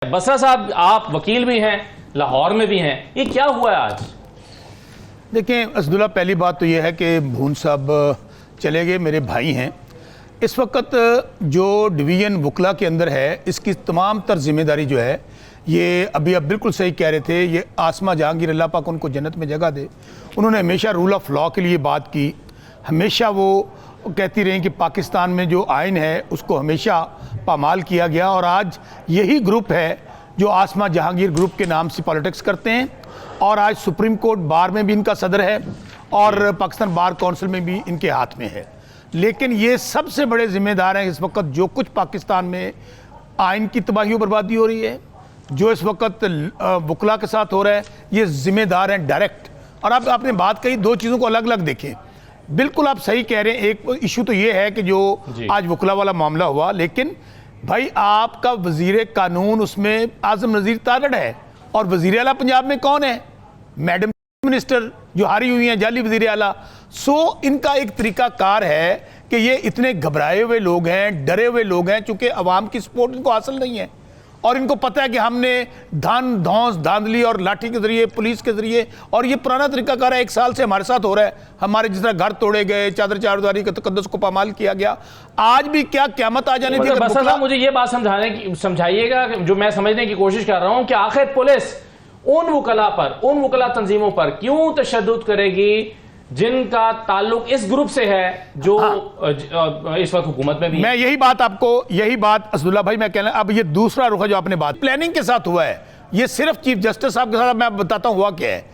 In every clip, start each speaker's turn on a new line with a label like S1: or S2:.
S1: बसरा साहब, आप वकील भी हैं, लाहौर में भी हैं, ये क्या हुआ है आज?
S2: देखें असदुल्ला, पहली बात तो ये है कि भून साहब चले गए, मेरे भाई हैं। इस वक्त जो डिवीज़न वकला के अंदर है, इसकी तमाम तर जिम्मेदारी जो है, ये अभी आप बिल्कुल सही कह रहे थे, ये आसमा जहांगीर अल्लाह पाक उनको जन्नत में जगह दे। उन्होंने हमेशा रूल ऑफ लॉ के लिए बात की, हमेशा वो कहती रहीं कि पाकिस्तान में जो आइन है उसको हमेशा पामाल किया गया, और आज यही ग्रुप है जो आसमा जहांगीर ग्रुप के नाम से पॉलिटिक्स करते हैं, और आज सुप्रीम कोर्ट बार में भी इनका सदर है और पाकिस्तान बार काउंसिल में भी इनके हाथ में है। लेकिन ये सबसे बड़े जिम्मेदार हैं इस वक्त जो कुछ पाकिस्तान में आइन की तबाही और बर्बादी हो रही है, जो इस वक्त वकला के साथ हो रहा है, ये जिम्मेदार हैं डायरेक्ट। और आपने बात कही, दो चीज़ों को अलग अलग देखें। बिल्कुल आप सही कह रहे हैं, एक इशू तो ये है कि जो आज वकला वाला मामला हुआ, लेकिन भाई आपका वजीर कानून उसमें आजम नज़ीर तारड़ है, और वजीर आला पंजाब में कौन है? मैडम मिनिस्टर जो हारी हुई हैं, जाली वजीर आला। सो इनका एक तरीका कार है कि ये इतने घबराए हुए लोग हैं, डरे हुए लोग हैं, चूंकि अवाम की सपोर्ट इनको हासिल नहीं है, और इनको पता है कि हमने धान धौंस धांधली और लाठी के जरिए, पुलिस के जरिए, और ये पुराना तरीका कार है, 1 साल से हमारे साथ हो रहा है। हमारे जिस तरह घर तोड़े गए, चादर चारदीवारी के तकद्दुस को पामाल किया गया, आज भी क्या क़यामत आ जाने दी।
S1: बसरा साहब, मुझे ये बात समझाइएगा जो मैं समझने की कोशिश कर रहा हूं कि आखिर पुलिस उन वकला पर, उन वकला तंजीमों पर क्यों तशद्दुद करेगी जिनका ताल्लुक इस ग्रुप से है जो इस वक्त हुकूमत में भी।
S2: मैं यही बात असदुल्ला भाई मैं कहना, अब ये दूसरा रुख है जो आपने बात प्लानिंग के साथ हुआ है, ये सिर्फ चीफ जस्टिस साहब के साथ मैं बताता हूँ हुआ क्या है।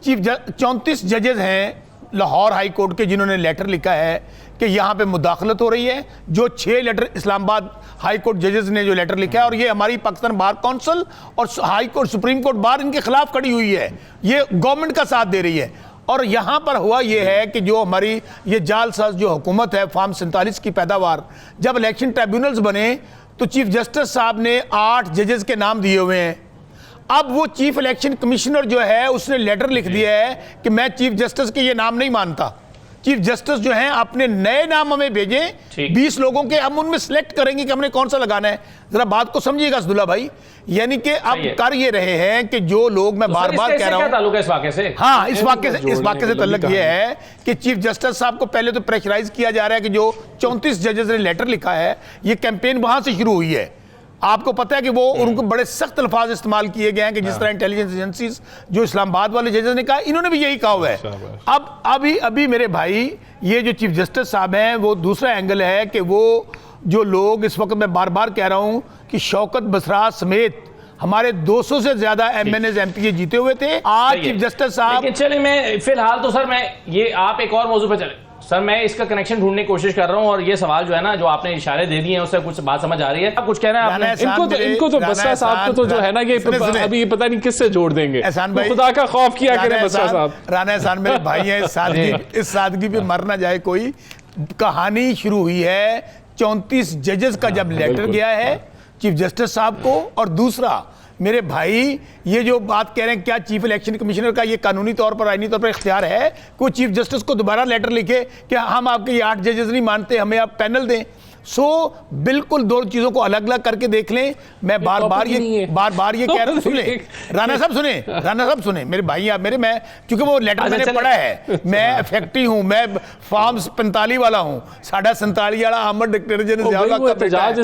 S2: 34 जजेस हैं लाहौर हाई कोर्ट के, जिन्होंने लेटर लिखा है कि यहाँ पे मुदाखलत हो रही है। जो 6 लेटर इस्लामाबाद हाई कोर्ट जजेस ने जो लेटर लिखा है, और ये हमारी पाकिस्तान बार काउंसिल और high court supreme court bar इनके खिलाफ खड़ी हुई है, ये गवर्नमेंट का साथ दे रही है। और यहाँ पर हुआ ये है कि जो हमारी ये जालसाज जो हुकूमत है, फार्म 47 की पैदावार, जब इलेक्शन ट्रिब्यूनल्स बने तो चीफ जस्टिस साहब ने 8 जजेस के नाम दिए हुए हैं। अब वो चीफ इलेक्शन कमिश्नर जो है उसने लेटर लिख दिया है कि मैं चीफ जस्टिस के ये नाम नहीं मानता। चीफ जस्टिस जो हैं अपने नए नाम हमें भेजें, 20 लोगों के, हम उनमें सिलेक्ट करेंगे कि हमने कौन सा लगाना है। जरा बात को समझिएगा असदुल्ला भाई, यानी कि अब कर ये रहे हैं कि जो लोग, मैं बार बार कह रहा हूं,
S1: इस वाक़े से,
S2: हाँ, इस वाक़े से तल्लुक ये है कि चीफ जस्टिस साहब को पहले तो प्रेशराइज किया जा रहा है कि जो 34 जजेस ने लेटर लिखा है, ये कैंपेन वहां से शुरू हुई है। आपको पता है कि वो उनको बड़े सख्त अल्फाज इस्तेमाल किए गए हैं कि जिस तरह इंटेलिजेंस एजेंसीज जो इस्लामाबाद वाले जजेस ने कहा, इन्होंने भी यही कहा हुआ है। अब अभी मेरे भाई, ये जो चीफ जस्टिस साहब हैं, वो दूसरा एंगल है कि वो जो लोग इस वक्त, मैं बार बार कह रहा हूं कि शौकत बसरा समेत हमारे 200 से ज्यादा MNAs MPA जीते हुए थे। आज चीफ जस्टिस साहब,
S1: चलिए मैं फिलहाल तो सर, मैं ये आप एक और मौजू पे चले सर, मैं इसका कनेक्शन ढूंढने की कोशिश कर रहा हूं, और ये सवाल जो है ना, जो आपने इशारे दे दिए हैं, उससे कुछ बात समझ आ रही है। आप कुछ कह रहे हैं आपने,
S3: इनको तो बसरा साहब को तो जो है ना, ये अभी पता नहीं किससे जोड़ देंगे। खुदा का खौफ किया करें बसरा साहब।
S2: राना एहसान मेरे भाई हैं, इस सादगी पे मर ना जाए कोई। कहानी शुरू हुई है 34 जजेस का जब लेटर गया है चीफ जस्टिस साहब को, और दूसरा मेरे भाई, ये जो बात कह रहे हैं, क्या चीफ इलेक्शन कमिश्नर का ये कानूनी तौर पर, आईनी तौर पर इख्तियार है कोई चीफ जस्टिस को दोबारा लेटर लिखे कि हम आपके ये 8 जजेस नहीं मानते, हमें आप पैनल दें? सो बिल्कुल दो चीजों को अलग अलग करके देख लें। मैं बार बार ये कह रहा हूं, सुन ले राना साहब सुने मेरे भाई, आप मेरे, मैं क्योंकि वो लेटर मैंने पढ़ा है, मैं इफेक्टिव हूं, मैं फॉर्म 45 वाला हूं, साढ़ा 47 वाला अहमद डिक्टेटर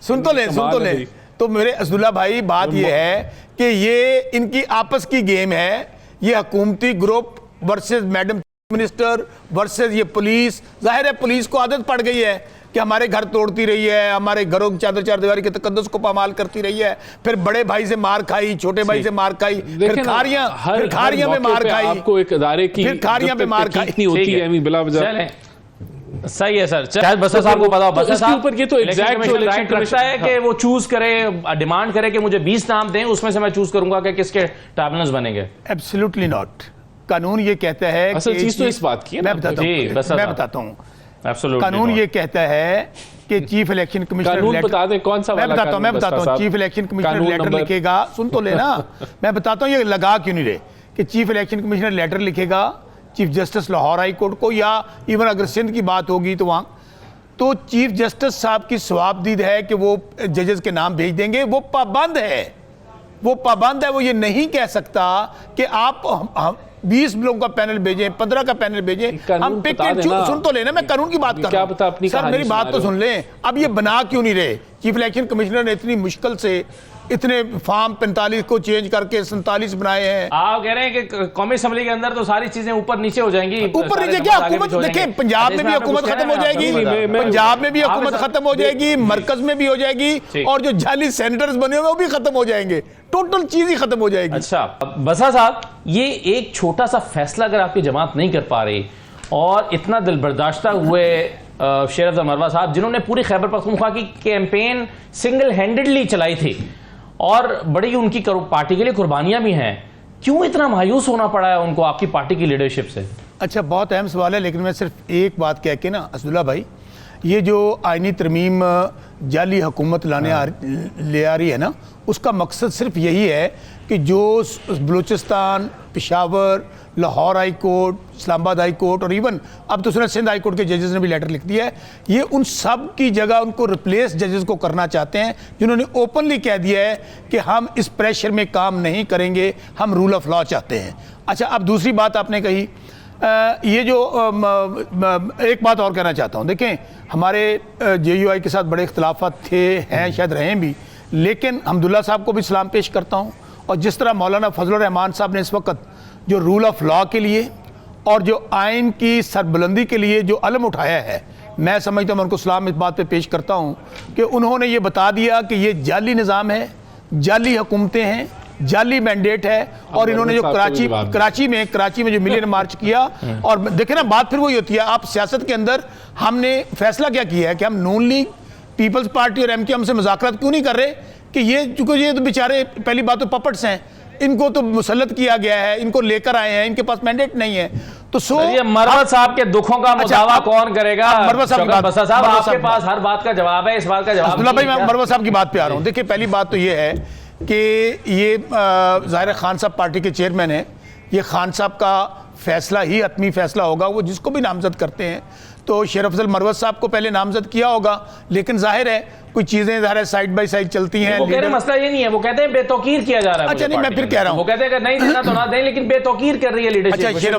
S2: सुन तो ले। तो मेरे असदुल्ला भाई, बात ये है कि ये इनकी आपस की गेम है, ये हुकूमती group versus madam minister versus ये पुलिस। जाहिर है पुलिस को आदत पड़ गई है कि हमारे घर तोड़ती रही है, हमारे घरों की चादर चारदीवारी के तकद्दुस को पामाल करती रही है, फिर बड़े भाई से मार खाई, छोटे भाई से मार खाई, फिर खारियां में मार खाई,
S3: आपको एक अदारे की
S2: फिर खारियां में मार खाई
S3: होती है बिला वजह।
S1: सही है सर, शायद बसरा साहब को पता हो, बसरा साहब
S3: ऊपर ये तो एग्जैक्ट जो
S1: राइट रखता है कि वो चूज करे, डिमांड करे कि मुझे 20 नाम दें, उसमें से मैं चूज करूंगा कि किसके ट्रिब्यूनल्स बनेंगे।
S2: Absolutely not. कानून ये कहता है,
S3: असल चीज तो इस बात की है,
S2: मैं बताता हूं। कानून ये कहता है कि चीफ इलेक्शन कमिश्नर,
S3: बता दें कौन सा, मैं बताता हूं,
S2: चीफ इलेक्शन कमिश्नर लेटर लिखेगा, सुन तो लेना, मैं बताता हूं ये लगा क्यों नहीं रहे, कि चीफ इलेक्शन कमिश्नर लेटर लिखेगा chief justice Lahore high court को, या इवन अगर सिंध की बात होगी तो वहां तो चीफ जस्टिस साहब की सवाबदीद है कि वो जजेस के नाम भेज देंगे। वो पाबंद है, वो ये नहीं कह सकता कि आप 20 लोगों का पैनल भेजें, 15 का पैनल भेजें। हम पिक एंड चूज, सुन तो लेना, मैं कानून की बात कर रहा हूं सर, मेरी बात तो सुन लें। अब ये बना क्यों नहीं रहे? चीफ इलेक्शन कमिश्नर ने इतनी मुश्किल से इतने फॉर्म 45 को चेंज करके 47 बनाए हैं।
S1: आप कह रहे हैं कि कौमी असेंबली के अंदर तो सारी चीजें ऊपर नीचे हो जाएंगी।
S2: ऊपर नीचे क्या हुकूमत, देखिए पंजाब में भी हुकूमत खत्म हो जाएगी, पंजाब में भी हुकूमत खत्म हो जाएगी, मरकज में भी हो जाएगी, और जो जाली सेनेटर्स बने हुए वो भी खत्म हो जाएंगे। टोटल चीज ही खत्म हो जाएगी।
S1: अच्छा बसा साहब, ये एक छोटा सा फैसला अगर आपकी जमात नहीं कर पा रही, और इतना दिल बर्दाश्ता हुए शेर अफजल मरवा साहब जिन्होंने पूरी खैबर पख्तूनख्वा की कैंपेन सिंगल हैंडेडली चलाई थी और बड़ी उनकी पार्टी के लिए कुर्बानियां भी हैं, क्यों इतना मायूस होना पड़ा है उनको आपकी पार्टी की लीडरशिप से?
S2: अच्छा, बहुत अहम सवाल है, लेकिन मैं सिर्फ एक बात कह के ना असदुल्ला भाई, ये जो आईनी तरमीम जाली हुकूमत ले आ रही है ना, उसका मकसद सिर्फ यही है कि जो Balochistan, Peshawar, Lahore high court, Islamabad high court और इवन अब तो सुना सिंध हाई कोर्ट के जजेस ने भी लेटर लिख दिया है, ये उन सब की जगह उनको रिप्लेस जजेस को करना चाहते हैं, जिन्होंने ओपनली कह दिया है कि हम इस प्रेशर में काम नहीं करेंगे, हम रूल ऑफ लॉ चाहते हैं। अच्छा, अब दूसरी बात आपने कही, ये जो एक बात और कहना चाहता हूँ। देखें, हमारे JUI के साथ बड़े इख्तलाफात थे, हैं, शायद रहें भी, लेकिन हम्दुल्ला साहब को भी सलाम पेश करता हूँ। और जिस तरह मौलाना फजलुर रहमान साहब ने इस वक्त जो रूल ऑफ लॉ के लिए और जो आइन की सरबुलंदी के लिए जो अलम उठाया है, मैं समझता हूँ, मैं उनको सलाम इस बात पे पेश करता हूँ कि उन्होंने ये बता दिया कि ये जाली निज़ाम है, जाली हुकूमतें हैं, जाली मैंडेट है। और इन्होंने जो कराची में जो मिलियन मार्च किया, और देखें ना, बात फिर वही होती है, आप सियासत के अंदर हमने फैसला क्या किया है कि हम नून लीग, पीपल्स पार्टी और MK हमसे मुज़ाकरात क्यों नहीं कर रहे कि ये, चूंकि ये तो बेचारे पहली बात तो पपट्स हैं, इनको तो मुसल्लत किया गया है, इनको लेकर आए हैं, इनके पास मैंडेट नहीं है। तो ये
S1: मरवा साहब के दुखों का मुदावा कौन करेगा?
S2: मरवा साहब,
S1: आपके पास हर बात का जवाब है, इस बात का जवाब
S2: अब्दुल्ला भाई, मैं मरवा साहब की बात पे आ रहा हूँ। देखिए, पहली बात तो ये है कि ये ज़ाहिर खान साहब पार्टी के चेयरमैन हैं, ये खान साहब का फैसला ही हतमी फैसला होगा, वो जिसको भी नामजद करते हैं। तो शेर अफजल मरवत साहब को पहले नामजद किया होगा, लेकिन जाहिर है कोई चीजें ज़ाहिर है साइड बाय साइड चलती हैं।
S1: वो कह रहे मसला ये नहीं है, वो कहते हैं बेतौकीर किया जा रहा है।
S2: अच्छा नहीं, मैं फिर कह रहा हूँ,
S1: वो कहते हैं नहीं देना तो ना दें, लेकिन बेतौकीर कर रही है लीडरशिप।
S2: अच्छा, शेर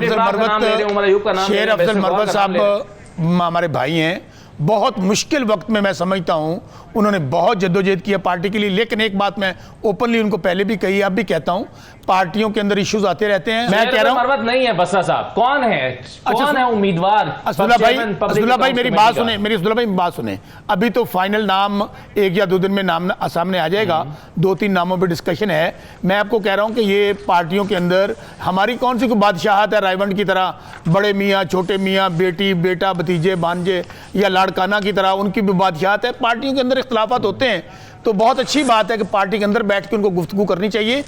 S2: अफजल मरवत साहब हमारे भाई हैं, बहुत मुश्किल वक्त में मैं समझता हूं उन्होंने बहुत जद्दोजहद किया पार्टी के लिए। लेकिन एक बात मैं ओपनली उनको पहले भी कही, अब भी कहता हूं, पार्टियों के अंदर इश्यूज आते रहते हैं। मैं कह रहा हूं
S1: मरवत नहीं है बसरा साहब, कौन है? कौन है उम्मीदवार?
S2: असदुल्ला भाई मेरी बात सुने, अभी तो फाइनल नाम 1 या 2 दिन में नाम सामने आ जाएगा, 2-3 नामों पर डिस्कशन है। मैं आपको कह रहा हूं कि ये पार्टियों के अंदर हमारी कौन सी कोई बादशाहत है रायवंड की तरह, बड़े मियाँ, छोटे मियाँ, बेटी, बेटा, भतीजे, भांजे या लाड़काना की तरह उनकी भी बादशाहत है। पार्टियों के अंदर इख्तलाफात होते हैं, तो बहुत अच्छी बात है कि पार्टी के अंदर बैठ के उनको गुफ्तगू करनी चाहिए।